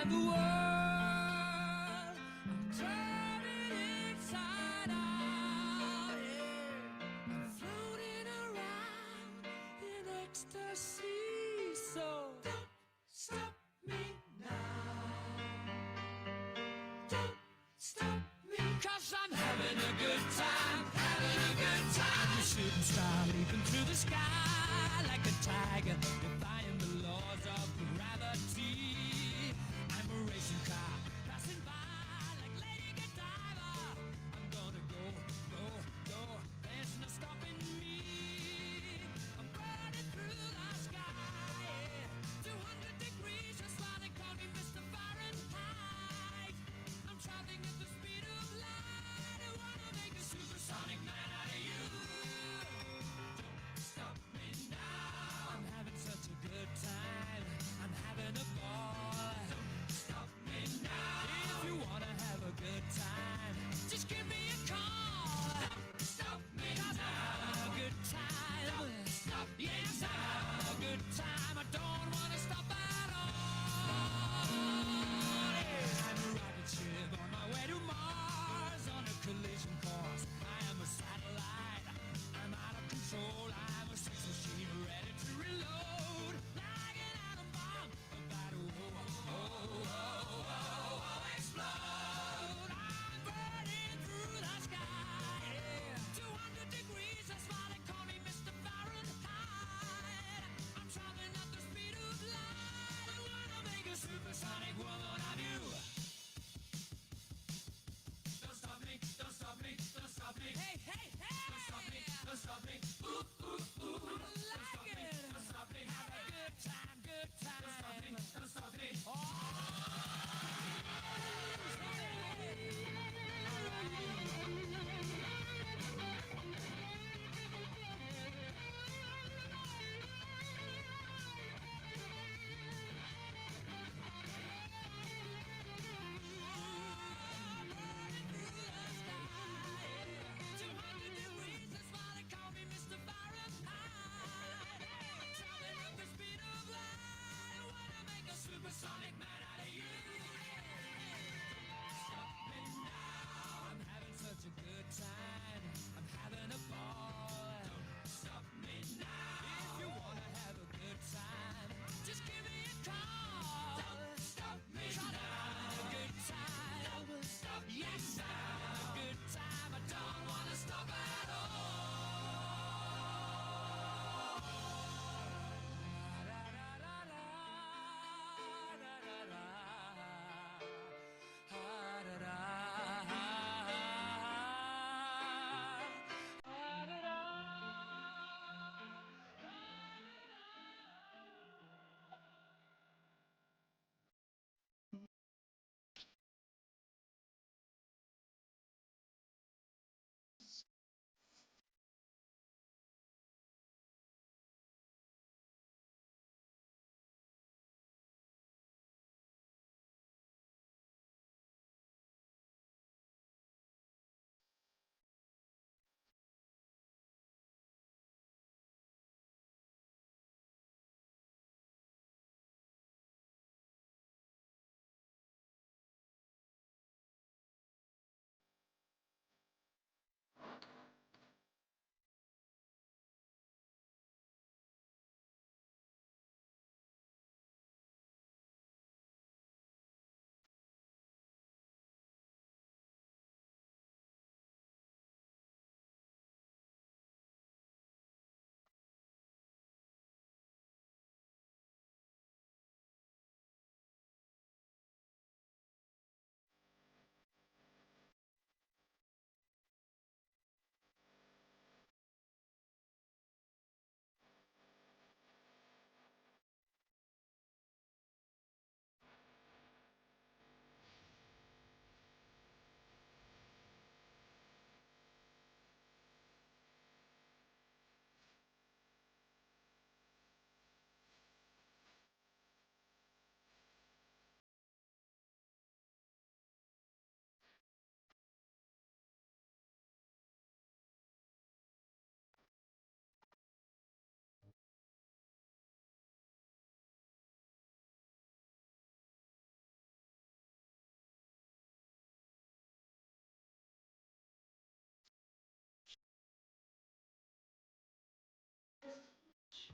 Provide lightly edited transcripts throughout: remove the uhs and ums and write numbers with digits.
and the world. I'm turning inside out, yeah. I'm floating around in ecstasy. So don't stop me now. Don't stop me, 'cause I'm having a good time, having a good time. I'm a shooting star leaping through the sky like a tiger, defying the laws of gravity. I'm a racing car passing by like Lady Godiva. I'm gonna go, go, go. There's no stopping me. I'm burning through the sky, yeah. 200 degrees, just why they call me Mr. Fahrenheit. I'm traveling at the speed of light. I wanna make a supersonic man out of you. Don't stop me now. I'm having such a good time. I'm having a ball.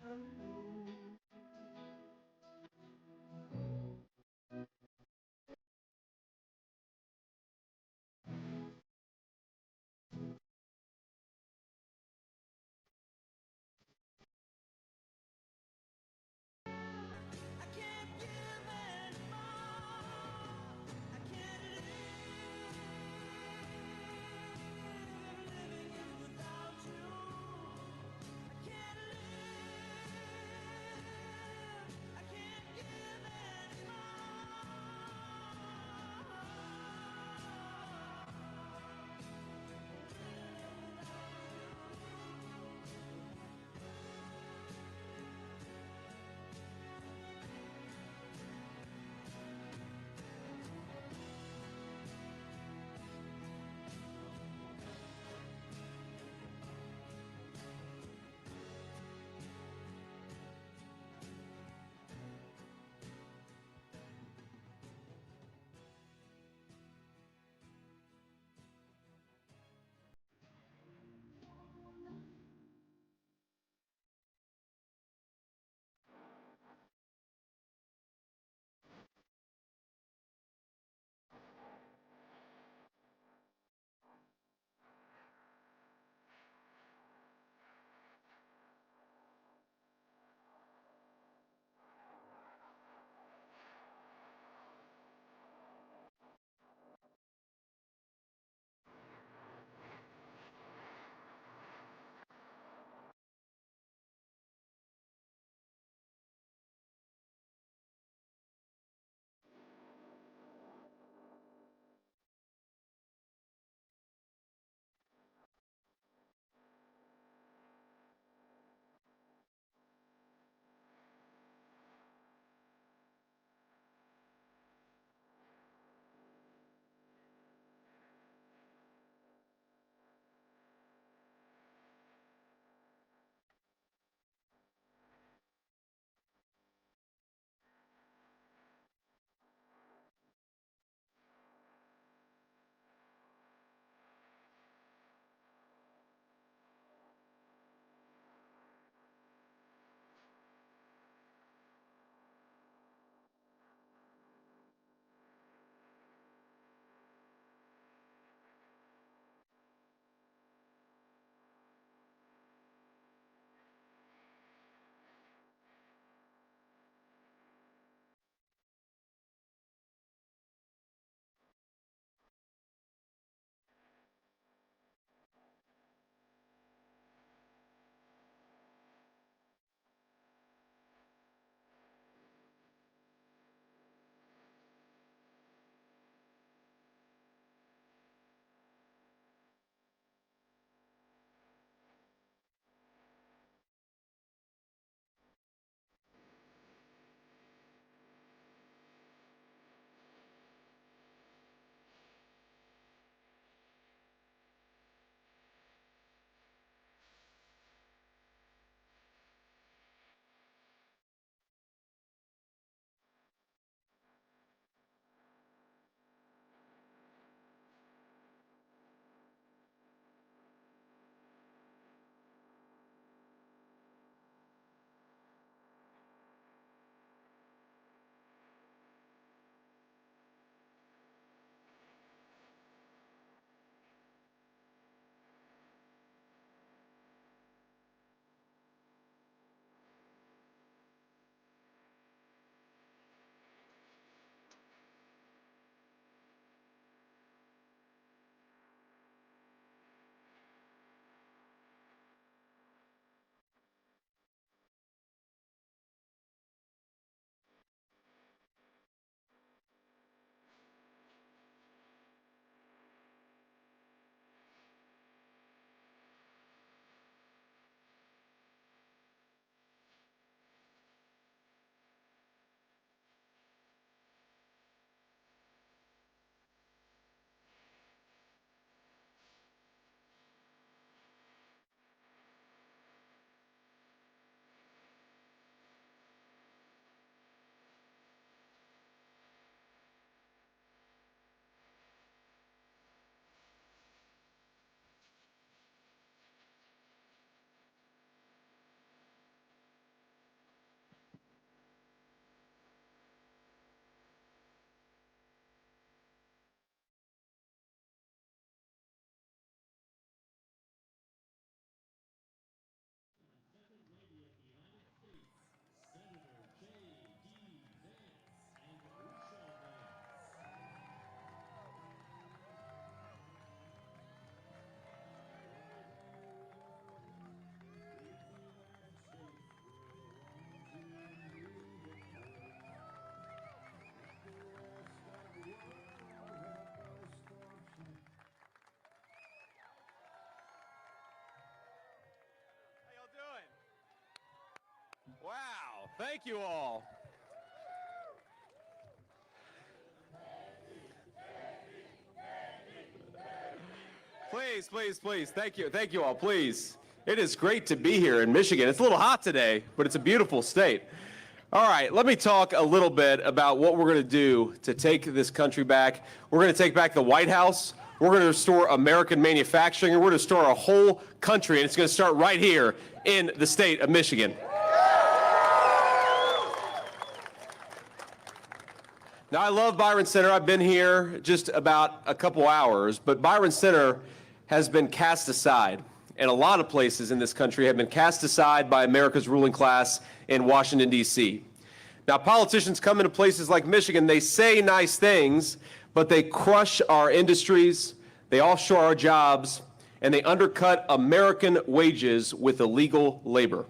I can't give anymore. I can't live living without you. I can't live Thank you all. Please, please, please. Thank you. Thank you all. Please. It is great to be here in Michigan. It's a little hot today, but it's a beautiful state. All right, let me talk a little bit about what we're going to do to take this country back. We're going to take back the White House. We're going to restore American manufacturing, and we're going to restore our whole country, and it's going to start right here in the state of Michigan. Now, I love Byron Center. I've been here just about a couple hours, but Byron Center has been cast aside, and a lot of places in this country have been cast aside by America's ruling class in Washington, D.C. Now, politicians come into places like Michigan, they say nice things, but they crush our industries, they offshore our jobs, and they undercut American wages with illegal labor.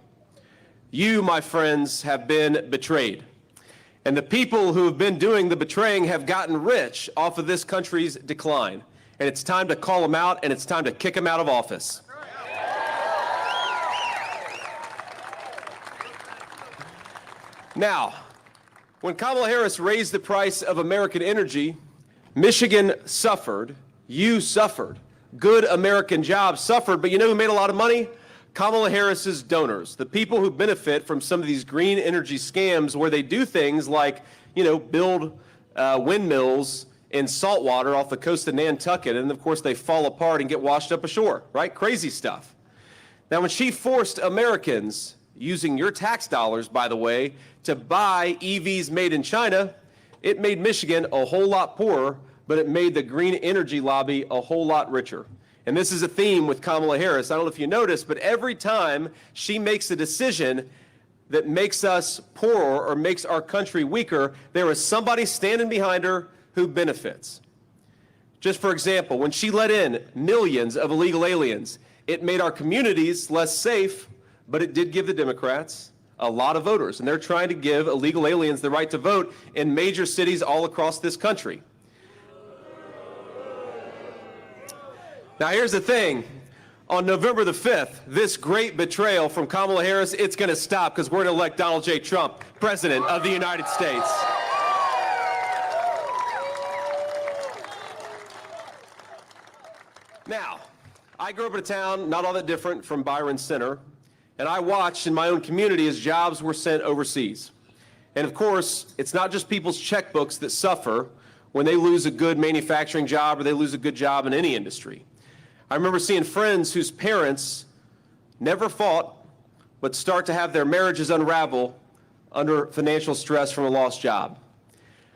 You, my friends, have been betrayed. And the people who have been doing the betraying have gotten rich off of this country's decline. And it's time to call them out, and it's time to kick them out of office. Now, when Kamala Harris raised the price of American energy, Michigan suffered, you suffered, good American jobs suffered, but you know who made a lot of money? Kamala Harris's donors, the people who benefit from some of these green energy scams where they do things like, build windmills in salt water off the coast of Nantucket, and of course they fall apart and get washed up ashore, right? Crazy stuff. Now, when she forced Americans, using your tax dollars, by the way, to buy EVs made in China, it made Michigan a whole lot poorer, but it made the green energy lobby a whole lot richer. And this is a theme with Kamala Harris. I don't know if you noticed, but every time she makes a decision that makes us poorer or makes our country weaker, there is somebody standing behind her who benefits. Just for example, when she let in millions of illegal aliens, it made our communities less safe, but it did give the Democrats a lot of voters. And they're trying to give illegal aliens the right to vote in major cities all across this country. Now, here's the thing. On November the 5th, this great betrayal from Kamala Harris, it's going to stop because we're going to elect Donald J. Trump, President of the United States. Now, I grew up in a town not all that different from Byron Center, and I watched in my own community as jobs were sent overseas. And of course, it's not just people's checkbooks that suffer when they lose a good manufacturing job or they lose a good job in any industry. I remember seeing friends whose parents never fought, but start to have their marriages unravel under financial stress from a lost job.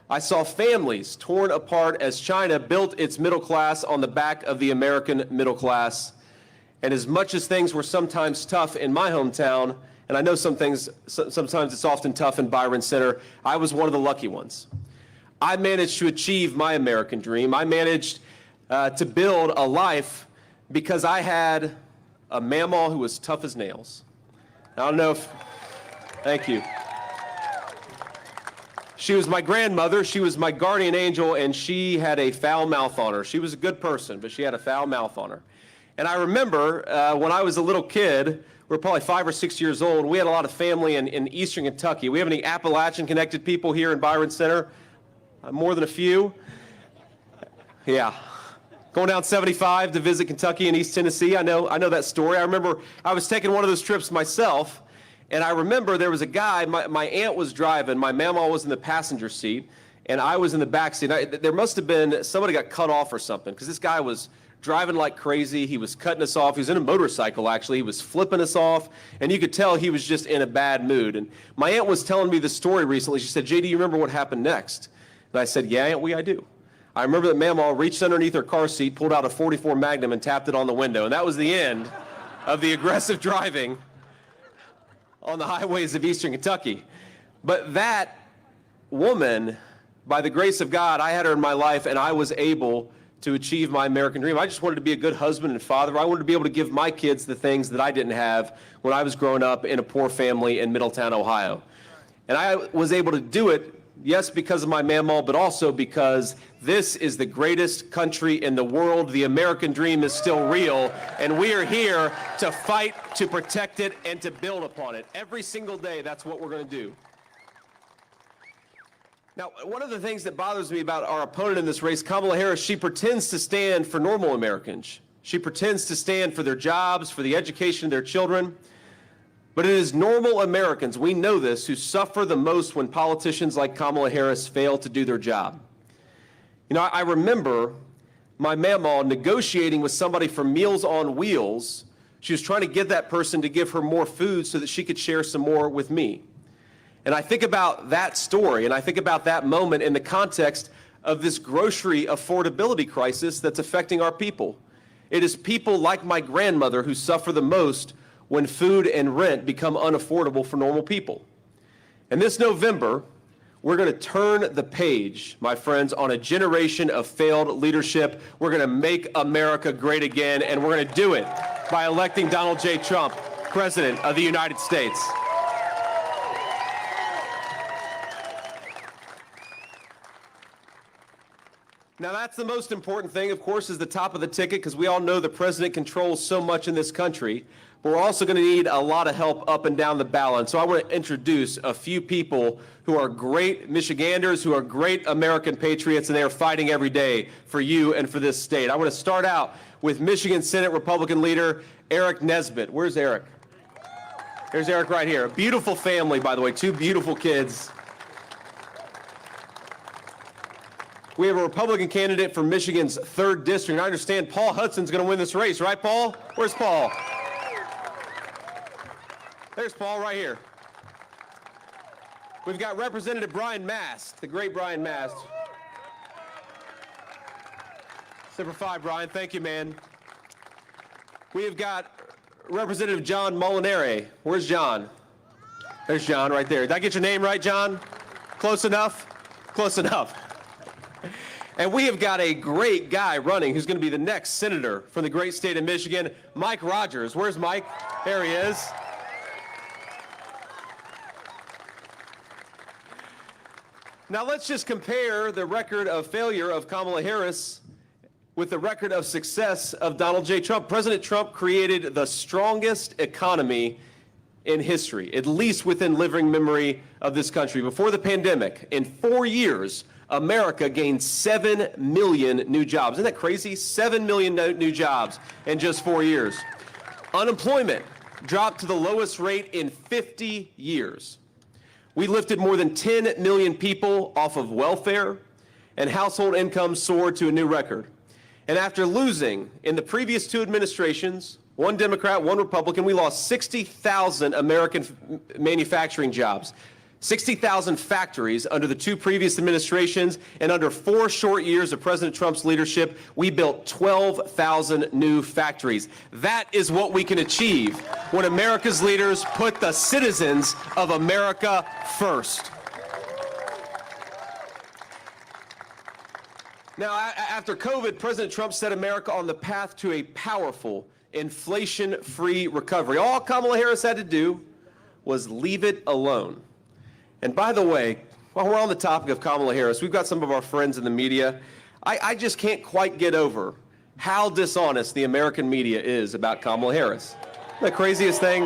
I saw families torn apart as China built its middle class on the back of the American middle class. And as much as things were sometimes tough in my hometown, and I know sometimes it's often tough in Byron Center, I was one of the lucky ones. I managed to achieve my American dream. I managed to build a life because I had a mamaw who was tough as nails. I don't know if, thank you. She was my grandmother, she was my guardian angel, and she had a foul mouth on her. She was a good person, but she had a foul mouth on her. And I remember when I was a little kid, we were probably 5 or 6 years old, we had a lot of family in eastern Kentucky. We have any Appalachian-connected people here in Byron Center? More than a few? Yeah. Going down 75 to visit Kentucky and East Tennessee. I know that story. I remember I was taking one of those trips myself, and I remember there was a guy, my aunt was driving, my mama was in the passenger seat, and I was in the back seat. There must have been, somebody got cut off or something, because this guy was driving like crazy. He was cutting us off. He was in a motorcycle, actually. He was flipping us off, and you could tell he was just in a bad mood. And my aunt was telling me the story recently. She said, "Jay, do you remember what happened next?" And I said, "Yeah, Aunt, I do." I remember that Mamaw reached underneath her car seat, pulled out a .44 Magnum, and tapped it on the window. And that was the end of the aggressive driving on the highways of eastern Kentucky. But that woman, by the grace of God, I had her in my life, and I was able to achieve my American dream. I just wanted to be a good husband and father. I wanted to be able to give my kids the things that I didn't have when I was growing up in a poor family in Middletown, Ohio. And I was able to do it Yes, because of my mammal, but also because this is the greatest country in the world. The American dream is still real, and we are here to fight, to protect it, and to build upon it. Every single day, that's what we're going to do. Now, one of the things that bothers me about our opponent in this race, Kamala Harris, she pretends to stand for normal Americans. She pretends to stand for their jobs, for the education of their children. But it is normal Americans, we know this, who suffer the most when politicians like Kamala Harris fail to do their job. You know, I remember my mamaw negotiating with somebody from Meals on Wheels. She was trying to get that person to give her more food so that she could share some more with me. And I think about that story, and I think about that moment in the context of this grocery affordability crisis that's affecting our people. It is people like my grandmother who suffer the most when food and rent become unaffordable for normal people. And this November, we're going to turn the page, my friends, on a generation of failed leadership. We're going to make America great again, and we're going to do it by electing Donald J. Trump, President of the United States. Now, that's the most important thing, of course, is the top of the ticket, because we all know the president controls so much in this country. But we're also going to need a lot of help up and down the ballot. So I want to introduce a few people who are great Michiganders, who are great American patriots, and they are fighting every day for you and for this state. I want to start out with Michigan Senate Republican leader Eric Nesbitt. Where's Eric? There's Eric right here. A beautiful family, by the way, two beautiful kids. We have a Republican candidate for Michigan's 3rd district. And I understand Paul Hudson's going to win this race, right, Paul? Where's Paul? There's Paul right here. We've got Representative Brian Mast, the great Brian Mast. Number 5, Brian. Thank you, man. We have got Representative John Molinari. Where's John? There's John right there. Did I get your name right, John? Close enough? Close enough. And we have got a great guy running who's going to be the next senator from the great state of Michigan, Mike Rogers. Where's Mike? There he is. Now let's just compare the record of failure of Kamala Harris with the record of success of Donald J. Trump. President Trump created the strongest economy in history, at least within living memory of this country. Before the pandemic, in 4 years, America gained 7 million new jobs. Isn't that crazy? 7 million new jobs in just 4 years. Unemployment dropped to the lowest rate in 50 years. We lifted more than 10 million people off of welfare, and household income soared to a new record. And after losing in the previous 2 administrations, one Democrat, one Republican, we lost 60,000 American manufacturing jobs, 60,000 factories under the 2 previous administrations, and under 4 short years of President Trump's leadership, we built 12,000 new factories. That is what we can achieve when America's leaders put the citizens of America first. Now, after COVID, President Trump set America on the path to a powerful, inflation-free recovery. All Kamala Harris had to do was leave it alone. And by the way, while we're on the topic of Kamala Harris, we've got some of our friends in the media. I just can't quite get over how dishonest the American media is about Kamala Harris. The craziest thing.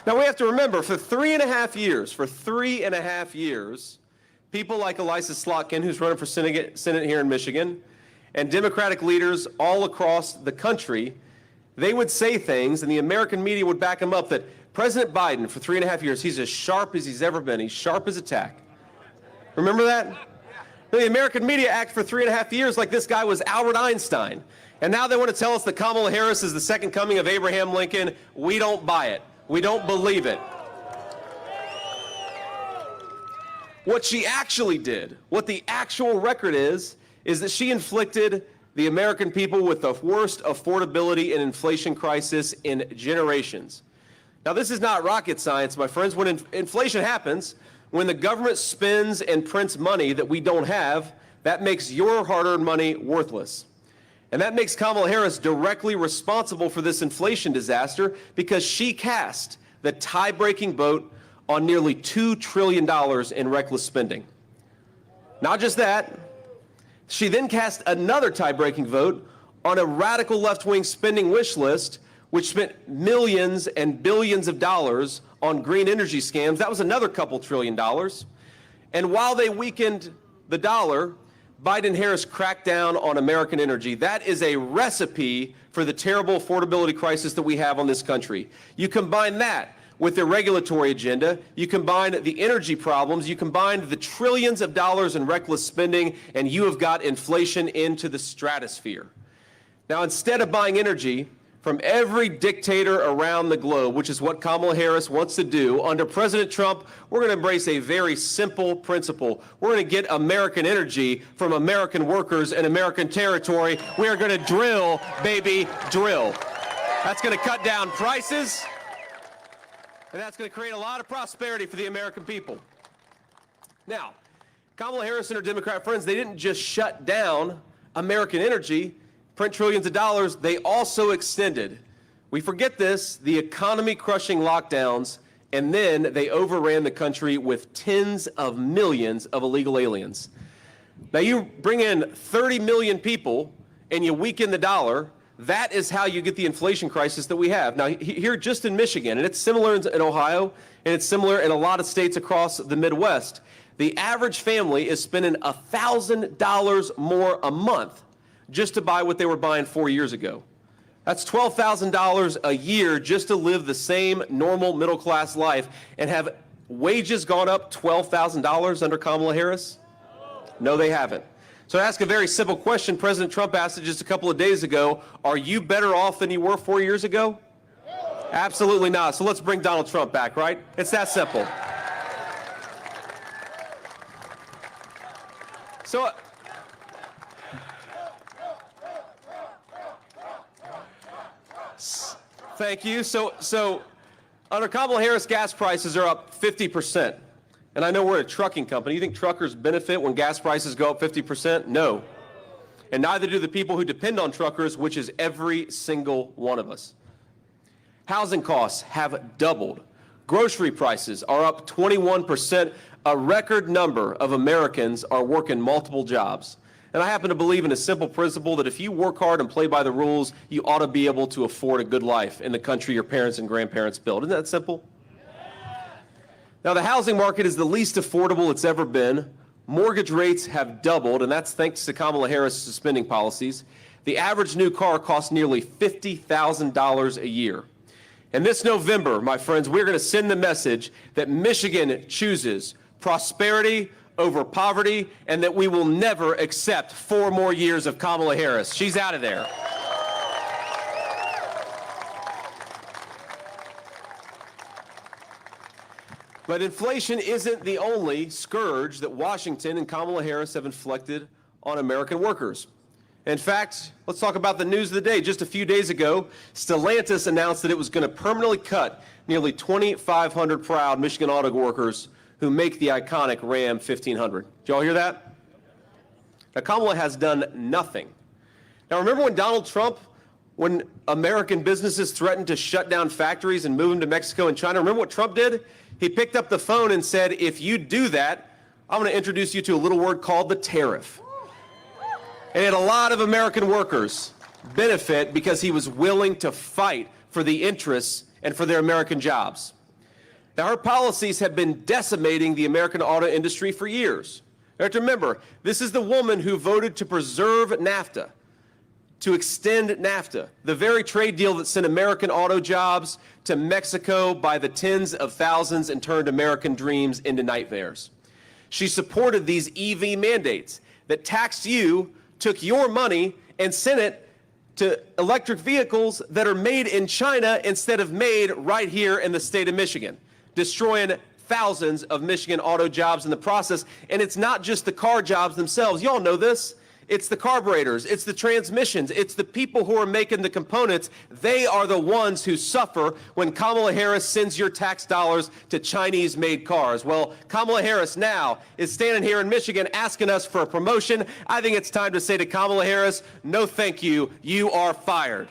Now we have to remember, for 3.5 years, people like Elissa Slotkin, who's running for Senate here in Michigan, and Democratic leaders all across the country, they would say things, and the American media would back them up, that President Biden, for 3.5 years, he's as sharp as he's ever been. He's sharp as a tack. Remember that? The American media act for 3.5 years like this guy was Albert Einstein. And now they want to tell us that Kamala Harris is the second coming of Abraham Lincoln. We don't buy it. We don't believe it. What she actually did, what the actual record is that she inflicted the American people with the worst affordability and inflation crisis in generations. Now, this is not rocket science, my friends. When inflation happens, when the government spends and prints money that we don't have, that makes your hard-earned money worthless. And that makes Kamala Harris directly responsible for this inflation disaster because she cast the tie-breaking vote on nearly $2 trillion in reckless spending. Not just that, she then cast another tie-breaking vote on a radical left-wing spending wish list, which spent millions and billions of dollars on green energy scams. That was another couple $1 trillion. And while they weakened the dollar, Biden and Harris cracked down on American energy. That is a recipe for the terrible affordability crisis that we have on this country. You combine that with their regulatory agenda, you combine the energy problems, you combine the trillions of dollars in reckless spending, and you have got inflation into the stratosphere. Now, instead of buying energy from every dictator around the globe, which is what Kamala Harris wants to do, under President Trump, we're going to embrace a very simple principle. We're going to get American energy from American workers in American territory. We are going to drill, baby, drill. That's going to cut down prices, and that's going to create a lot of prosperity for the American people. Now, Kamala Harris and her Democrat friends, they didn't just shut down American energy, print trillions of dollars, they also extended, we forget this, the economy-crushing lockdowns, and then they overran the country with tens of millions of illegal aliens. Now, you bring in 30 million people and you weaken the dollar, that is how you get the inflation crisis that we have. Now, here just in Michigan, and it's similar in Ohio, and it's similar in a lot of states across the Midwest, the average family is spending $1,000 more a month just to buy what they were buying 4 years ago. That's $12,000 a year just to live the same normal middle-class life. And have wages gone up $12,000 under Kamala Harris? No, they haven't. So I ask a very simple question. President Trump asked it just a couple of days ago. Are you better off than you were 4 years ago? Absolutely not. So let's bring Donald Trump back, right? It's that simple. So thank you. So under Kamala Harris, gas prices are up 50%. And I know we're a trucking company. You think truckers benefit when gas prices go up 50%? No. And neither do the people who depend on truckers, which is every single one of us. Housing costs have doubled. Grocery prices are up 21%. A record number of Americans are working multiple jobs. And I happen to believe in a simple principle that if you work hard and play by the rules, you ought to be able to afford a good life in the country your parents and grandparents built. Isn't that simple? Now, the housing market is the least affordable it's ever been. Mortgage rates have doubled, and that's thanks to Kamala Harris' spending policies. The average new car costs nearly $50,000 a year. And this November, my friends, we're going to send the message that Michigan chooses prosperity over poverty, and that we will never accept 4 more years of Kamala Harris. She's out of there. But inflation isn't the only scourge that Washington and Kamala Harris have inflicted on American workers. In fact, let's talk about the news of the day. Just a few days ago, Stellantis announced that it was going to permanently cut nearly 2,500 proud Michigan auto workers who make the iconic Ram 1500. Did y'all hear that? Now, Kamala has done nothing. Now, remember when Donald Trump, when American businesses threatened to shut down factories and move them to Mexico and China, remember what Trump did? He picked up the phone and said, if you do that, I'm going to introduce you to a little word called the tariff. And a lot of American workers benefit because he was willing to fight for the interests and for their American jobs. Now, her policies have been decimating the American auto industry for years. You have to remember, this is the woman who voted to preserve NAFTA, to extend NAFTA, the very trade deal that sent American auto jobs to Mexico by the tens of thousands and turned American dreams into nightmares. She supported these EV mandates that taxed you, took your money, and sent it to electric vehicles that are made in China instead of made right here in the state of Michigan, destroying thousands of Michigan auto jobs in the process. And it's not just the car jobs themselves. Y'all know this. It's the carburetors, it's the transmissions, it's the people who are making the components. They are the ones who suffer when Kamala Harris sends your tax dollars to Chinese-made cars. Well, Kamala Harris now is standing here in Michigan asking us for a promotion. I think it's time to say to Kamala Harris, no thank you, you are fired.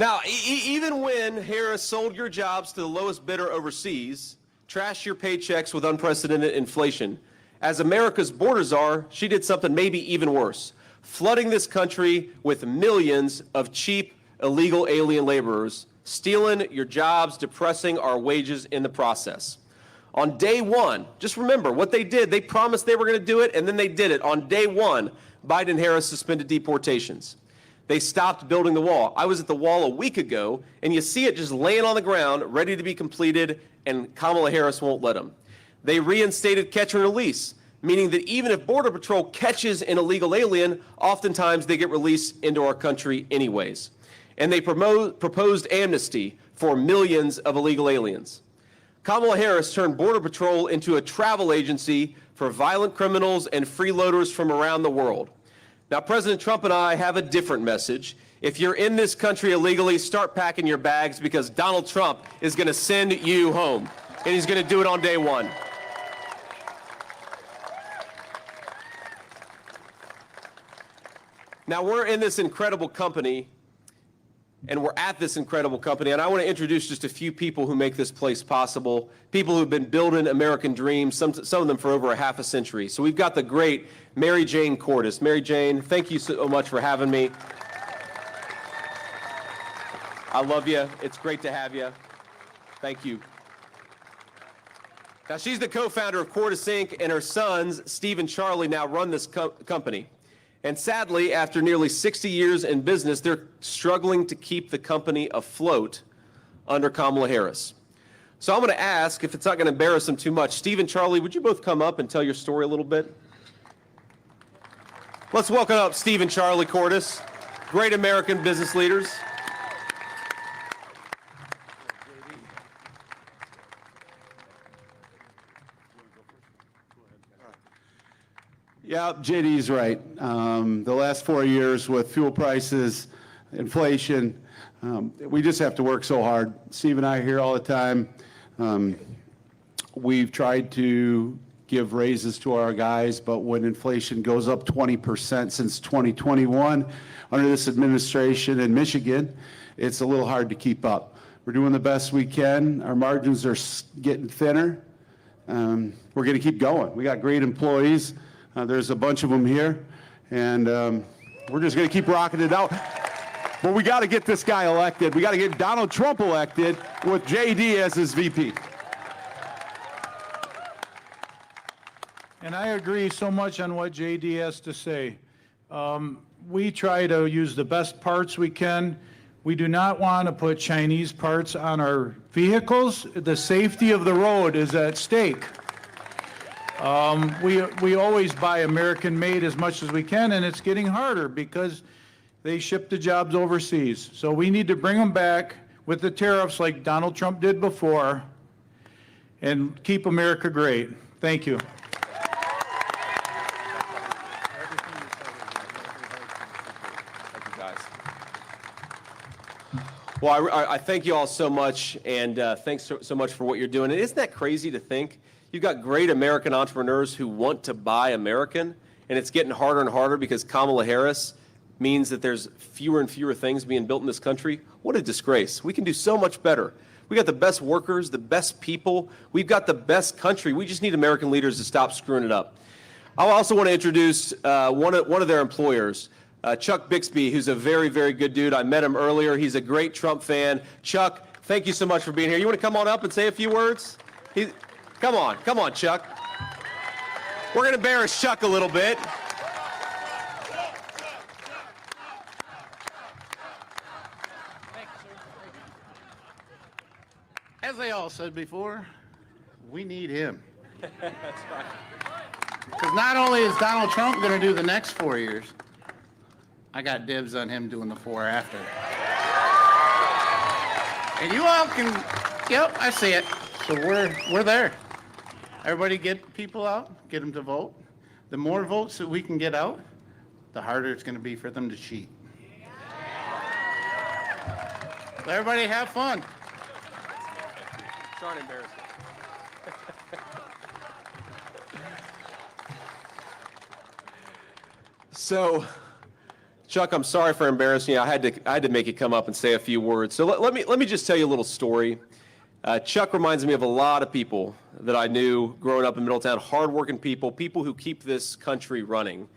Now, even when Harris sold your jobs to the lowest bidder overseas, trashed your paychecks with unprecedented inflation, as America's border czar, she did something maybe even worse, flooding this country with millions of cheap, illegal alien laborers, stealing your jobs, depressing our wages in the process. On day one, just remember what they did. They promised they were going to do it, and then they did it. On day one, Biden and Harris suspended deportations. They stopped building the wall. I was at the wall a week ago, and you see it just laying on the ground, ready to be completed, and Kamala Harris won't let them. They reinstated catch and release, meaning that even if Border Patrol catches an illegal alien, oftentimes they get released into our country anyways. And they proposed amnesty for millions of illegal aliens. Kamala Harris turned Border Patrol into a travel agency for violent criminals and freeloaders from around the world. Now, President Trump and I have a different message. If you're in this country illegally, start packing your bags because Donald Trump is going to send you home, and he's going to do it on day one. Now, we're in this incredible company, and we're at this incredible company, and I want to introduce just a few people who make this place possible, people who've been building American dreams, some of them for over a half a century. So we've got the great Mary Jane Cordes. Mary Jane, thank you so much for having me. I love you. It's great to have you. Thank you. Now, she's the co-founder of Cordes Inc., and her sons, Steve and Charlie, now run this company. And sadly, after nearly 60 years in business, they're struggling to keep the company afloat under Kamala Harris. So I'm going to ask, if it's not going to embarrass them too much, Steve and Charlie, would you both come up and tell your story a little bit? Let's welcome up Steve and Charlie Cordes, great American business leaders. Yeah, JD's right. The last 4 years with fuel prices, inflation, we just have to work so hard. Steve and I are here all the time. We've tried to give raises to our guys, but when inflation goes up 20% since 2021 under this administration in Michigan, it's a little hard to keep up. We're doing the best we can. Our margins are getting thinner. We're going to keep going. We got great employees. There's a bunch of them here, and we're just going to keep rocking it out. But we got to get this guy elected. We got to get Donald Trump elected with JD as his VP. And I agree so much on what JD has to say. We try to use the best parts we can. We do not want to put Chinese parts on our vehicles. The safety of the road is at stake. We always buy American-made as much as we can, and it's getting harder because they ship the jobs overseas. So we need to bring them back with the tariffs like Donald Trump did before and keep America great. Thank you. Well, I thank you all so much, and thanks so much for what you're doing. And isn't that crazy to think? You've got great American entrepreneurs who want to buy American, and it's getting harder and harder because Kamala Harris means that there's fewer and fewer things being built in this country. What a disgrace. We can do so much better. We got the best workers, the best people. We've got the best country. We just need American leaders to stop screwing it up. I also want to introduce one of their employers, Chuck Bixby, who's a very, very good dude. I met him earlier. He's a great Trump fan. Chuck, thank you so much for being here. You want to come on up and say a few words? Come on, Chuck. We're going to embarrass Chuck a little bit. As they all said before, we need him. That's right. Because not only is Donald Trump going to do the next 4 years, I got dibs on him doing the 4 after. And you all can, yep, I see it. So we're there. Everybody get people out, get them to vote. The more votes that we can get out, the harder it's going to be for them to cheat. Let everybody have fun. Trying to embarrass him. So, Chuck, I'm sorry for embarrassing you. I had to make you come up and say a few words. So let me just tell you a little story. Chuck reminds me of a lot of people that I knew growing up in Middletown, hardworking people, people who keep this country running.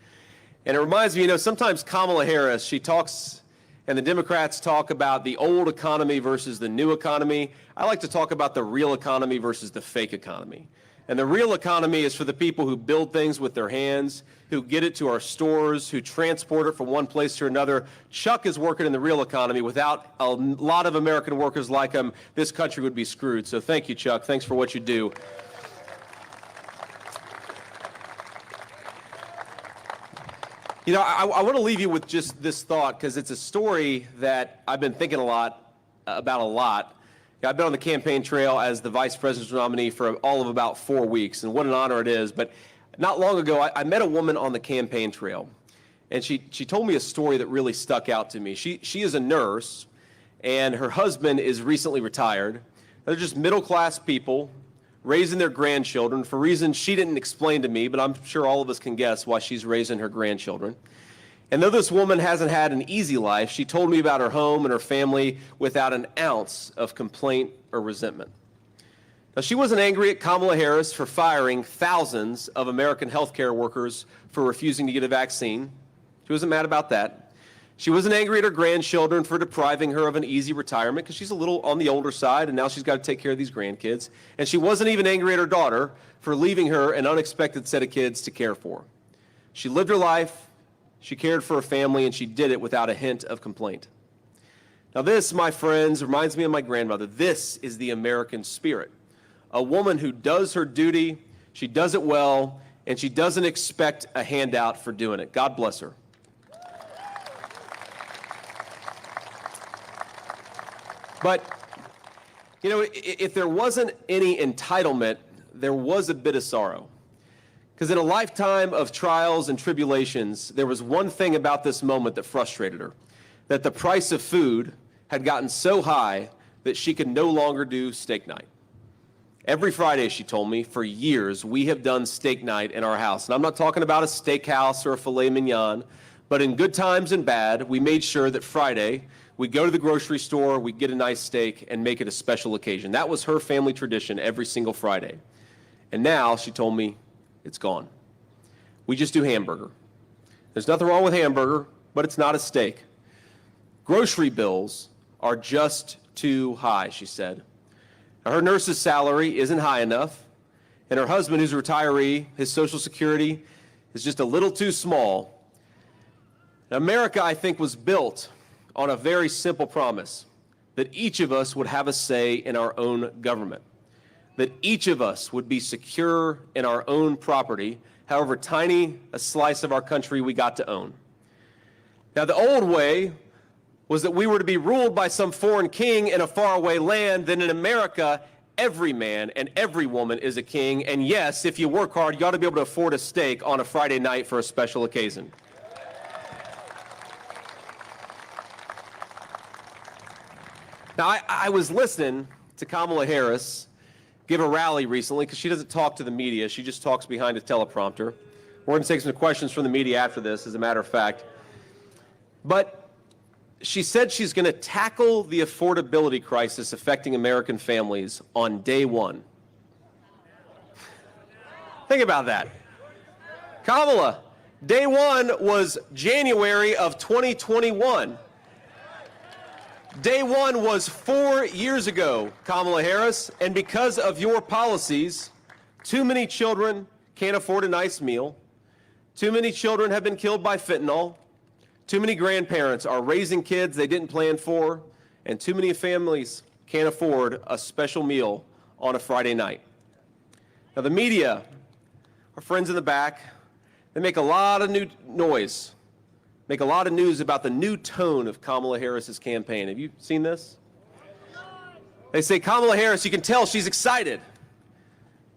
And it reminds me, sometimes Kamala Harris, she talks, and the Democrats talk about the old economy versus the new economy. I like to talk about the real economy versus the fake economy. And the real economy is for the people who build things with their hands, who get it to our stores, who transport it from one place to another. Chuck is working in the real economy. Without a lot of American workers like him, this country would be screwed. So thank you, Chuck. Thanks for what you do. I want to leave you with just this thought, because it's a story that I've been thinking about a lot. I've been on the campaign trail as the vice presidential nominee for all of about 4 weeks, and what an honor it is. But not long ago, I met a woman on the campaign trail, and she told me a story that really stuck out to me. She is a nurse, and her husband is recently retired. They're just middle-class people raising their grandchildren for reasons she didn't explain to me, but I'm sure all of us can guess why she's raising her grandchildren. And though this woman hasn't had an easy life, she told me about her home and her family without an ounce of complaint or resentment. Now, she wasn't angry at Kamala Harris for firing thousands of American healthcare workers for refusing to get a vaccine. She wasn't mad about that. She wasn't angry at her grandchildren for depriving her of an easy retirement, because she's a little on the older side and now she's got to take care of these grandkids. And she wasn't even angry at her daughter for leaving her an unexpected set of kids to care for. She lived her life, she cared for her family, and she did it without a hint of complaint. Now this, my friends, reminds me of my grandmother. This is the American spirit. A woman who does her duty, she does it well, and she doesn't expect a handout for doing it. God bless her. But, if there wasn't any entitlement, there was a bit of sorrow. Because in a lifetime of trials and tribulations, there was one thing about this moment that frustrated her, that the price of food had gotten so high that she could no longer do steak night. Every Friday, she told me, for years, we have done steak night in our house. And I'm not talking about a steakhouse or a filet mignon, but in good times and bad, we made sure that Friday, we'd go to the grocery store, we'd get a nice steak, and make it a special occasion. That was her family tradition every single Friday. And now, she told me, it's gone. We just do hamburger. There's nothing wrong with hamburger, but it's not a steak. Grocery bills are just too high, she said. Now, her nurse's salary isn't high enough, and her husband, who's a retiree, his Social Security is just a little too small. Now, America, I think, was built on a very simple promise, that each of us would have a say in our own government, that each of us would be secure in our own property, however tiny a slice of our country we got to own. Now, the old way was that we were to be ruled by some foreign king in a faraway land. Then in America, every man and every woman is a king, and yes, if you work hard, you ought to be able to afford a steak on a Friday night for a special occasion. Now, I was listening to Kamala Harris give a rally recently, because she doesn't talk to the media. She just talks behind a teleprompter. We're going to take some questions from the media after this, as a matter of fact. But she said she's going to tackle the affordability crisis affecting American families on day one. Think about that. Kamala, day one was January of 2021. Day one was 4 years ago, Kamala Harris, and because of your policies, too many children can't afford a nice meal, too many children have been killed by fentanyl, too many grandparents are raising kids they didn't plan for, and too many families can't afford a special meal on a Friday night. Now, the media, our friends in the back, they make a lot of new noise, make a lot of news about the new tone of Kamala Harris's campaign. Have you seen this? They say, Kamala Harris, you can tell she's excited.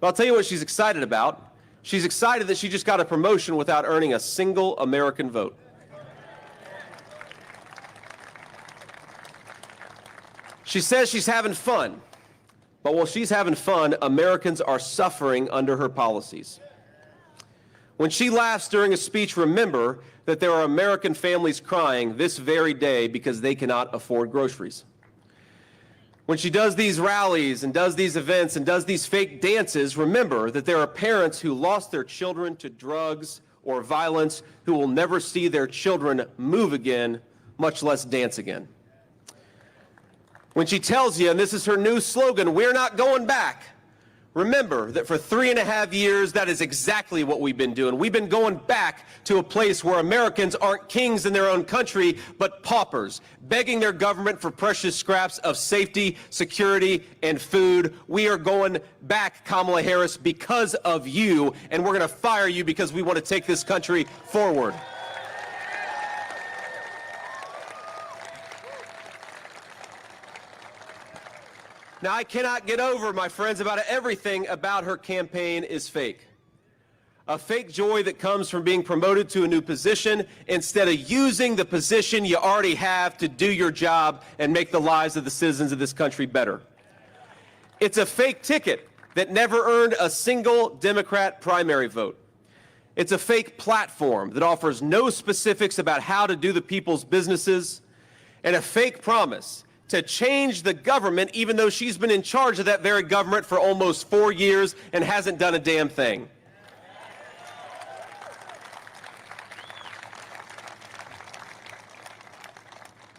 But I'll tell you what she's excited about. She's excited that she just got a promotion without earning a single American vote. She says she's having fun. But while she's having fun, Americans are suffering under her policies. When she laughs during a speech, remember that there are American families crying this very day because they cannot afford groceries. When she does these rallies and does these events and does these fake dances, remember that there are parents who lost their children to drugs or violence who will never see their children move again, much less dance again. When she tells you, and this is her new slogan, "We're not going back," remember that for 3.5 years, that is exactly what we've been doing. We've been going back to a place where Americans aren't kings in their own country, but paupers, begging their government for precious scraps of safety, security, and food. We are going back, Kamala Harris, because of you, and we're going to fire you because we want to take this country forward. Now, I cannot get over, my friends, about everything about her campaign is fake. A fake joy that comes from being promoted to a new position instead of using the position you already have to do your job and make the lives of the citizens of this country better. It's a fake ticket that never earned a single Democrat primary vote. It's a fake platform that offers no specifics about how to do the people's businesses, and a fake promise to change the government, even though she's been in charge of that very government for almost 4 years and hasn't done a damn thing.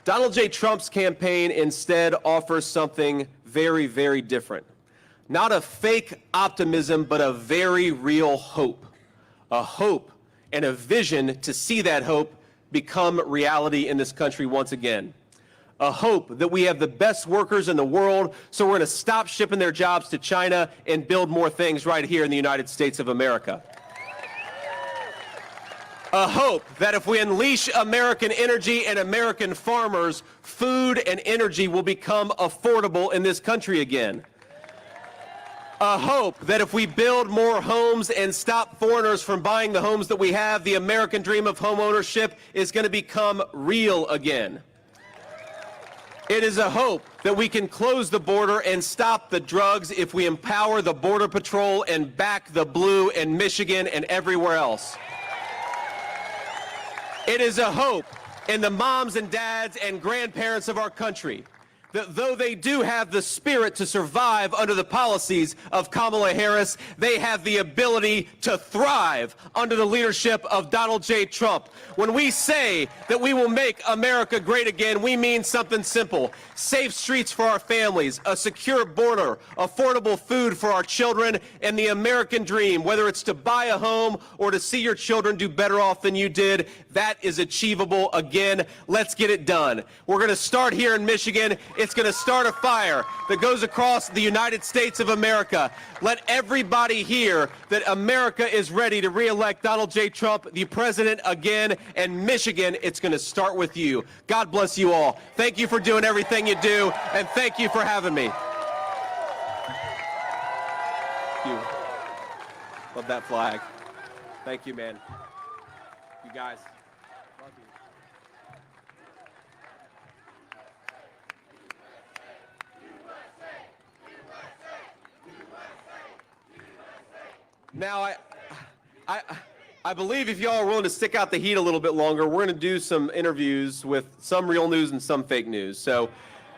Donald J. Trump's campaign instead offers something very, very different. Not a fake optimism, but a very real hope. A hope and a vision to see that hope become reality in this country once again. A hope that we have the best workers in the world, so we're going to stop shipping their jobs to China and build more things right here in the United States of America. A hope that if we unleash American energy and American farmers, food and energy will become affordable in this country again. A hope that if we build more homes and stop foreigners from buying the homes that we have, the American dream of home ownership is going to become real again. It is a hope that we can close the border and stop the drugs if we empower the Border Patrol and back the blue in Michigan and everywhere else. It is a hope in the moms and dads and grandparents of our country that though they do have the spirit to survive under the policies of Kamala Harris, they have the ability to thrive under the leadership of Donald J. Trump. When we say that we will make America great again, we mean something simple. Safe streets for our families, a secure border, affordable food for our children, and the American dream, whether it's to buy a home or to see your children do better off than you did, that is achievable again. Let's get it done. We're going to start here in Michigan. It's going to start a fire that goes across the United States of America. Let everybody hear that America is ready to re-elect Donald J. Trump, the president, again. And Michigan, it's going to start with you. God bless you all. Thank you for doing everything you do, and thank you for having me. Thank you. Love that flag. Thank you, man. You guys. Love you. Now, I believe if y'all are willing to stick out the heat a little bit longer, we're going to do some interviews with some real news and some fake news. So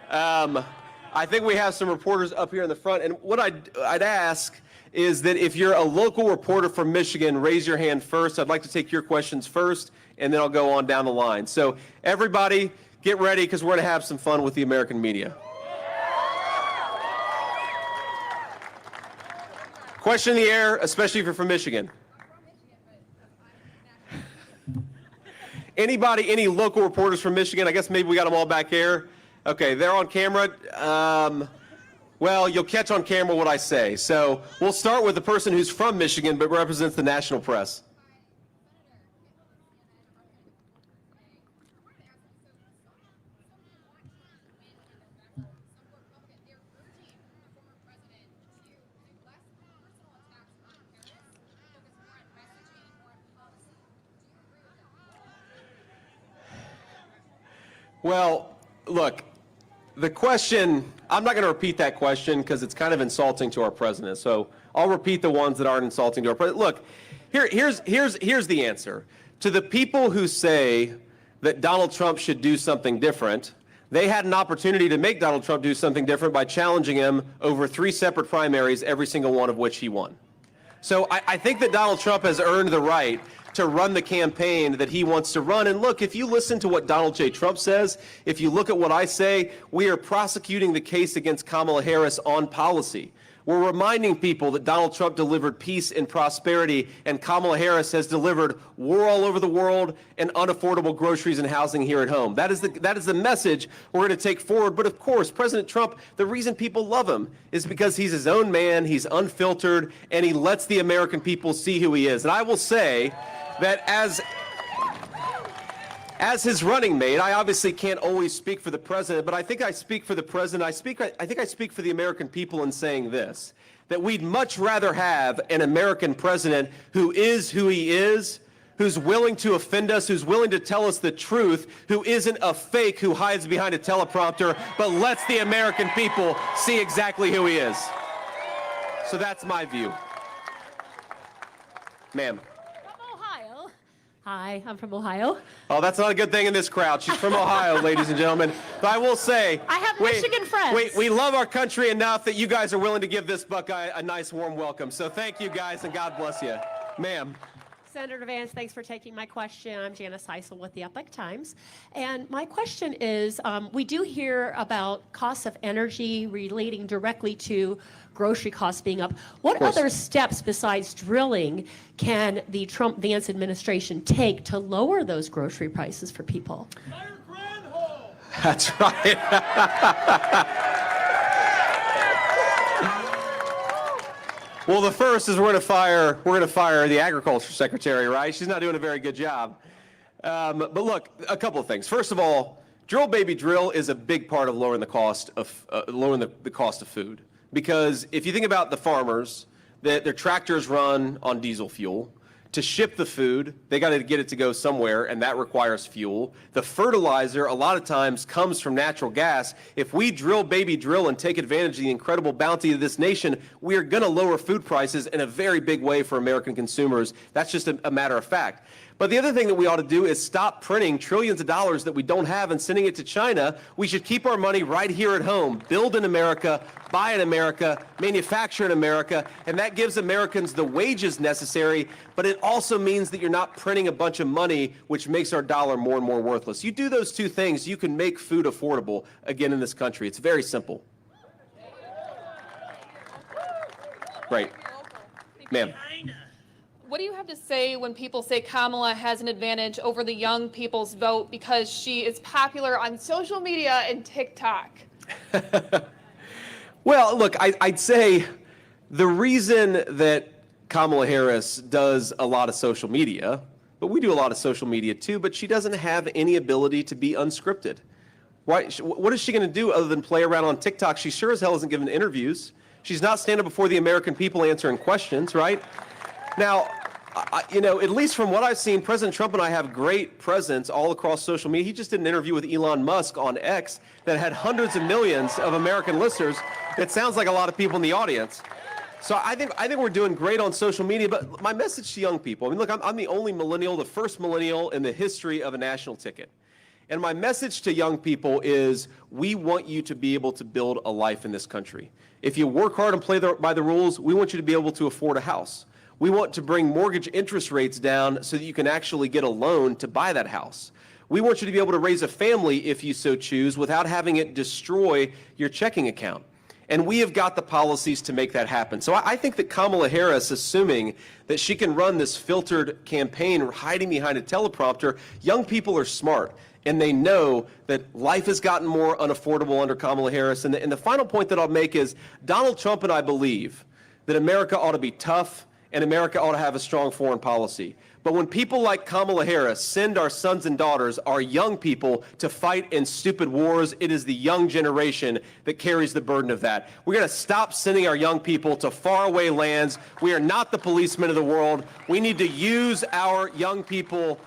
I think we have some reporters up here in the front. And what I'd ask is that if you're a local reporter from Michigan, raise your hand first. I'd like to take your questions first, and then I'll go on down the line. So everybody, get ready, because we're going to have some fun with the American media. Question in the air, especially if you're from Michigan. Anybody, any local reporters from Michigan? I guess maybe we got them all back here. Okay, they're on camera. Well, you'll catch on camera what I say. So we'll start with the person who's from Michigan but represents the national press. Well, look, the question, I'm not going to repeat that question because it's kind of insulting to our president. So I'll repeat the ones that aren't insulting to our president. Look, here's the answer. To the people who say that Donald Trump should do something different, they had an opportunity to make Donald Trump do something different by challenging him over 3 separate primaries, every single one of which he won. So I think that Donald Trump has earned the right to run the campaign that he wants to run. And look, if you listen to what Donald J. Trump says, if you look at what I say, we are prosecuting the case against Kamala Harris on policy. We're reminding people that Donald Trump delivered peace and prosperity, and Kamala Harris has delivered war all over the world and unaffordable groceries and housing here at home. That is the message we're going to take forward. But of course, President Trump, the reason people love him is because he's his own man, he's unfiltered, and he lets the American people see who he is. And I will say that as his running mate, I obviously can't always speak for the president, but I think I speak for the president. I think I speak for the American people in saying this, that we'd much rather have an American president who is who he is, who's willing to offend us, who's willing to tell us the truth, who isn't a fake who hides behind a teleprompter, but lets the American people see exactly who he is. So that's my view. Ma'am. Hi, I'm from Ohio. Oh, that's not a good thing in this crowd. She's from Ohio, ladies and gentlemen. But I will say, I have Michigan friends. We love our country enough that you guys are willing to give this Buckeye a nice warm welcome. So thank you guys, and God bless you. Ma'am. Senator Vance, thanks for taking my question. I'm Janice Heisel with the Epoch Times. And my question is, we do hear about costs of energy relating directly to grocery costs being up. What other steps besides drilling can the Trump-Vance administration take to lower those grocery prices for people? That's right. Well, the first is we're going to fire the agriculture secretary, right? She's not doing a very good job. But look, a couple of things. First of all, Drill Baby Drill is a big part of lowering the cost of the cost of food. Because if you think about the farmers, their tractors run on diesel fuel. To ship the food, they got to get it to go somewhere, and that requires fuel. The fertilizer, a lot of times, comes from natural gas. If we drill baby drill and take advantage of the incredible bounty of this nation, we are going to lower food prices in a very big way for American consumers. That's just a matter of fact. But the other thing that we ought to do is stop printing trillions of dollars that we don't have and sending it to China. We should keep our money right here at home, build in America, buy in America, manufacture in America, and that gives Americans the wages necessary, but it also means that you're not printing a bunch of money, which makes our dollar more and more worthless. You do those two things, you can make food affordable again in this country. It's very simple. Right. Ma'am. What do you have to say when people say Kamala has an advantage over the young people's vote because she is popular on social media and TikTok? Well, look, I'd say the reason that Kamala Harris does a lot of social media, but we do a lot of social media too, but she doesn't have any ability to be unscripted. Right? What is she going to do other than play around on TikTok? She sure as hell isn't giving interviews. She's not standing before the American people answering questions, right? Now, at least from what I've seen, President Trump and I have great presence all across social media. He just did an interview with Elon Musk on X that had hundreds of millions of American listeners. It sounds like a lot of people in the audience. So I think we're doing great on social media. But my message to young people, I mean, look, I'm the only millennial, the first millennial in the history of a national ticket. And my message to young people is we want you to be able to build a life in this country. If you work hard and play by the rules, we want you to be able to afford a house. We want to bring mortgage interest rates down so that you can actually get a loan to buy that house. We want you to be able to raise a family if you so choose without having it destroy your checking account. And we have got the policies to make that happen. So I think that Kamala Harris, assuming that she can run this filtered campaign hiding behind a teleprompter, young people are smart. And they know that life has gotten more unaffordable under Kamala Harris. And the final point that I'll make is Donald Trump and I believe that America ought to be tough and America ought to have a strong foreign policy. But when people like Kamala Harris send our sons and daughters, our young people, to fight in stupid wars, it is the young generation that carries the burden of that. We're going to stop sending our young people to faraway lands. We are not the policemen of the world. We need to use our young people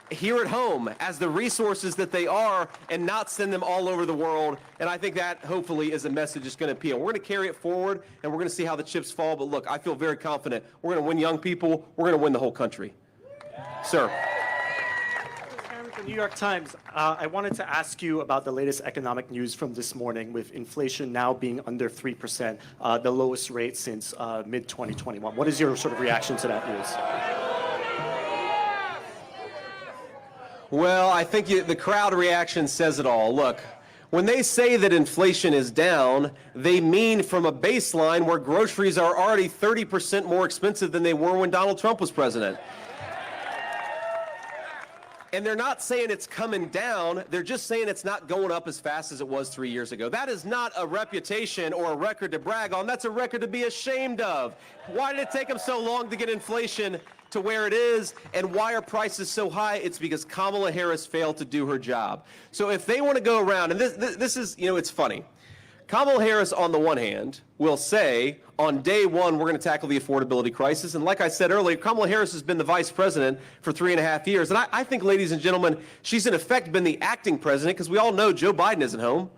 here at home as the resources that they are and not send them all over the world. And I think that hopefully is a message that's going to appeal. We're going to carry it forward and we're going to see how the chips fall. But look, I feel very confident we're going to win young people. We're going to win the whole country. Sir. New York Times. I wanted to ask you about the latest economic news from this morning, with inflation now being under 3%, the lowest rate since mid-2021. What is your sort of reaction to that news? Well, I think the crowd reaction says it all. Look, when they say that inflation is down, they mean from a baseline where groceries are already 30% more expensive than they were when Donald Trump was president. And they're not saying it's coming down, they're just saying it's not going up as fast as it was 3 years ago. That is not a reputation or a record to brag on, that's a record to be ashamed of. Why did it take them so long to get inflation to where it is, and why are prices so high? It's because Kamala Harris failed to do her job. So if they want to go around, and this is, it's funny. Kamala Harris, on the one hand, will say, on day one, we're going to tackle the affordability crisis. And like I said earlier, Kamala Harris has been the vice president for 3.5 years. And I think, ladies and gentlemen, she's in effect been the acting president, because we all know Joe Biden isn't home.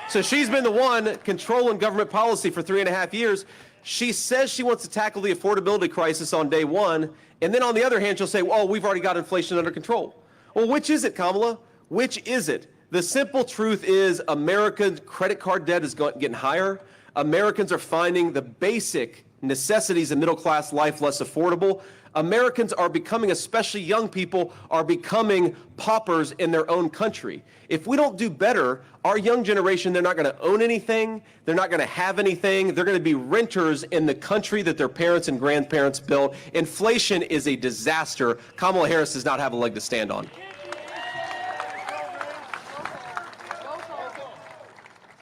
So she's been the one controlling government policy for 3.5 years. She says she wants to tackle the affordability crisis on day one. And then on the other hand, she'll say, well, we've already got inflation under control. Well, which is it, Kamala? Which is it? The simple truth is American credit card debt is getting higher. Americans are finding the basic necessities of middle-class life less affordable. Americans are becoming, especially young people, are becoming paupers in their own country. If we don't do better, our young generation, they're not going to own anything. They're not going to have anything. They're going to be renters in the country that their parents and grandparents built. Inflation is a disaster. Kamala Harris does not have a leg to stand on.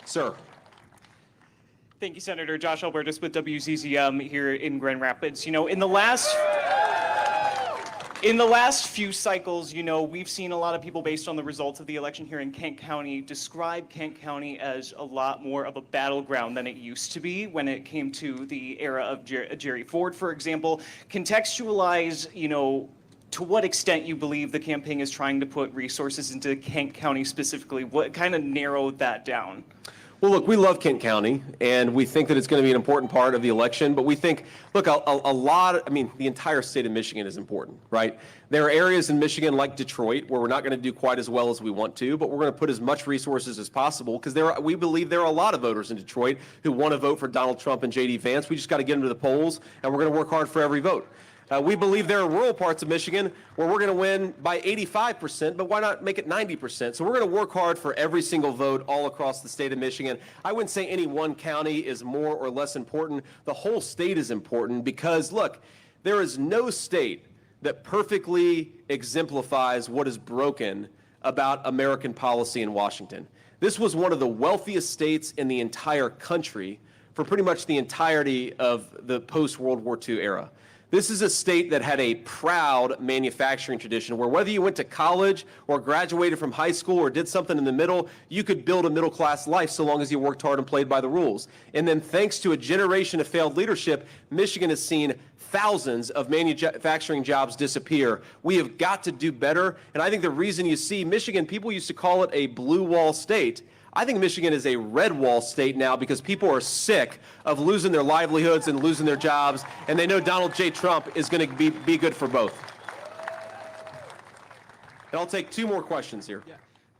Sir. Thank you, Senator. Josh Albertus with WZZM here in Grand Rapids. In the last few cycles, we've seen a lot of people, based on the results of the election here in Kent County, describe Kent County as a lot more of a battleground than it used to be when it came to the era of Jerry Ford, for example. Contextualize, to what extent you believe the campaign is trying to put resources into Kent County specifically. What kind of narrowed that down? Well, look, we love Kent County, and we think that it's going to be an important part of the election, but we think, look, the entire state of Michigan is important, right? There are areas in Michigan like Detroit where we're not going to do quite as well as we want to, but we're going to put as much resources as possible, because we believe there are a lot of voters in Detroit who want to vote for Donald Trump and J.D. Vance. We just got to get them to the polls, and we're going to work hard for every vote. We believe there are rural parts of Michigan where we're going to win by 85%, but why not make it 90%? So we're going to work hard for every single vote all across the state of Michigan. I wouldn't say any one county is more or less important. The whole state is important because, look, there is no state that perfectly exemplifies what is broken about American policy in Washington. This was one of the wealthiest states in the entire country for pretty much the entirety of the post-World War II era. This is a state that had a proud manufacturing tradition where whether you went to college or graduated from high school or did something in the middle, you could build a middle-class life so long as you worked hard and played by the rules. And then thanks to a generation of failed leadership, Michigan has seen thousands of manufacturing jobs disappear. We have got to do better. And I think the reason you see Michigan, people used to call it a blue wall state. I think Michigan is a red wall state now because people are sick of losing their livelihoods and losing their jobs, and they know Donald J. Trump is going to be good for both. And I'll take two more questions here. Yeah.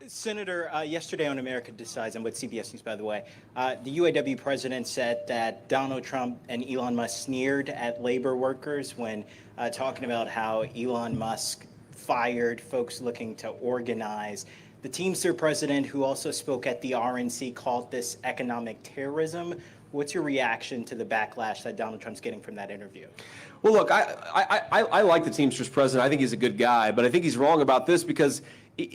Senator, yesterday on America Decides, and with CBS News, by the way, the UAW president said that Donald Trump and Elon Musk sneered at labor workers when talking about how Elon Musk fired folks looking to organize. The Teamster president, who also spoke at the RNC, called this economic terrorism. What's your reaction to the backlash that Donald Trump's getting from that interview? Well, look, I like the Teamsters president. I think he's a good guy, but I think he's wrong about this because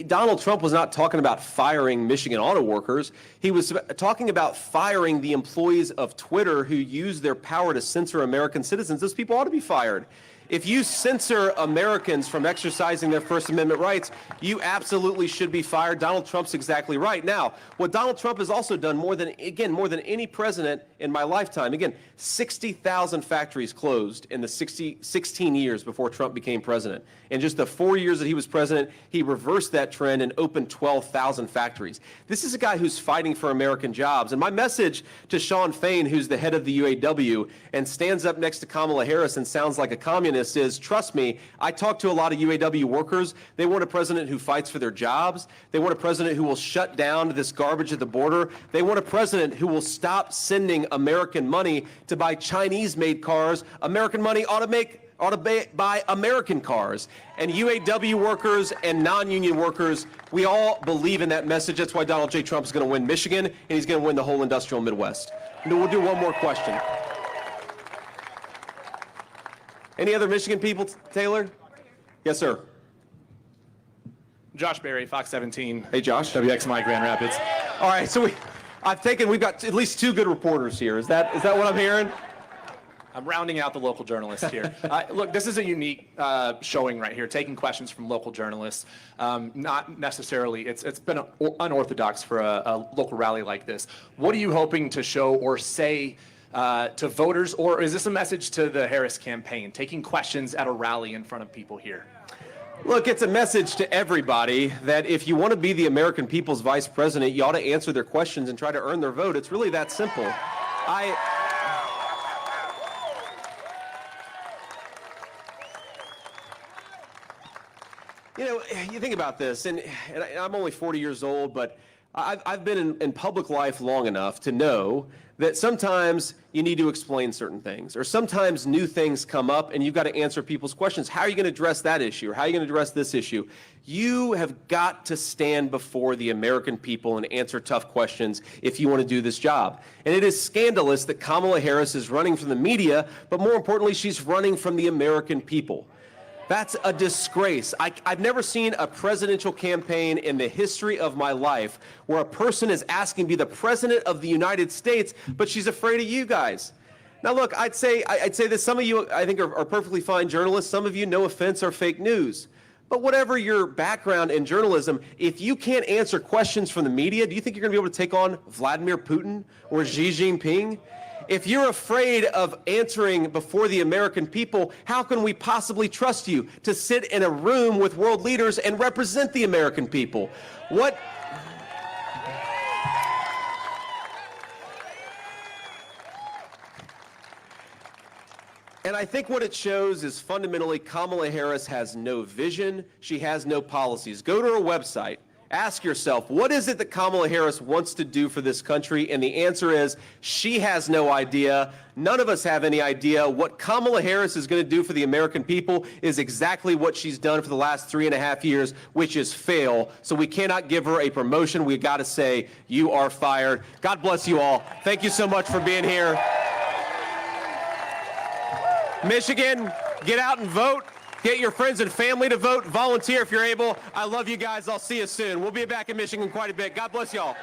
Donald Trump was not talking about firing Michigan auto workers. He was talking about firing the employees of Twitter who use their power to censor American citizens. Those people ought to be fired. If you censor Americans from exercising their First Amendment rights, you absolutely should be fired. Donald Trump's exactly right. Now, what Donald Trump has also done more than any president in my lifetime, 60,000 factories closed in the 16 years before Trump became president. In just the 4 years that he was president, he reversed that trend and opened 12,000 factories. This is a guy who's fighting for American jobs. And my message to Sean Fain, who's the head of the UAW and stands up next to Kamala Harris and sounds like a communist, this is, trust me, I talk to a lot of UAW workers. They want a president who fights for their jobs. They want a president who will shut down this garbage at the border. They want a president who will stop sending American money to buy Chinese-made cars. American money ought to buy American cars. And UAW workers and non-union workers, we all believe in that message. That's why Donald J. Trump is going to win Michigan, and he's going to win the whole industrial Midwest. And we'll do one more question. Any other Michigan people, Taylor? Yes, sir. Josh Berry, Fox 17. Hey, Josh. WXMI Grand Rapids. All right, so we've got at least 2 good reporters here. Is that what I'm hearing? I'm rounding out the local journalists here. Look, this is a unique showing right here, taking questions from local journalists. Not necessarily, it's been unorthodox for a local rally like this. What are you hoping to show or say to voters, or is this a message to the Harris campaign, taking questions at a rally in front of people here? Look, it's a message to everybody that if you want to be the American people's vice president, you ought to answer their questions and try to earn their vote. It's really that simple. You know, you think about this, and I'm only 40 years old, but I've been in public life long enough to know that sometimes you need to explain certain things, or sometimes new things come up and you've got to answer people's questions. How are you going to address that issue, or how are you going to address this issue? You have got to stand before the American people and answer tough questions if you want to do this job. And it is scandalous that Kamala Harris is running from the media, but more importantly, she's running from the American people. That's a disgrace. I've never seen a presidential campaign in the history of my life where a person is asking to be the president of the United States, but she's afraid of you guys. Now, look, I'd say that some of you, I think, are perfectly fine journalists. Some of you, no offense, are fake news. But whatever your background in journalism, if you can't answer questions from the media, do you think you're going to be able to take on Vladimir Putin or Xi Jinping? If you're afraid of answering before the American people, how can we possibly trust you to sit in a room with world leaders and represent the American people? And I think what it shows is fundamentally Kamala Harris has no vision. She has no policies. Go to her website. Ask yourself, what is it that Kamala Harris wants to do for this country? And the answer is, she has no idea. None of us have any idea. What Kamala Harris is going to do for the American people is exactly what she's done for the last 3.5 years, which is fail. So we cannot give her a promotion. We've got to say, you are fired. God bless you all. Thank you so much for being here. Michigan, get out and vote. Get your friends and family to vote. Volunteer if you're able. I love you guys. I'll see you soon. We'll be back in Michigan quite a bit. God bless y'all.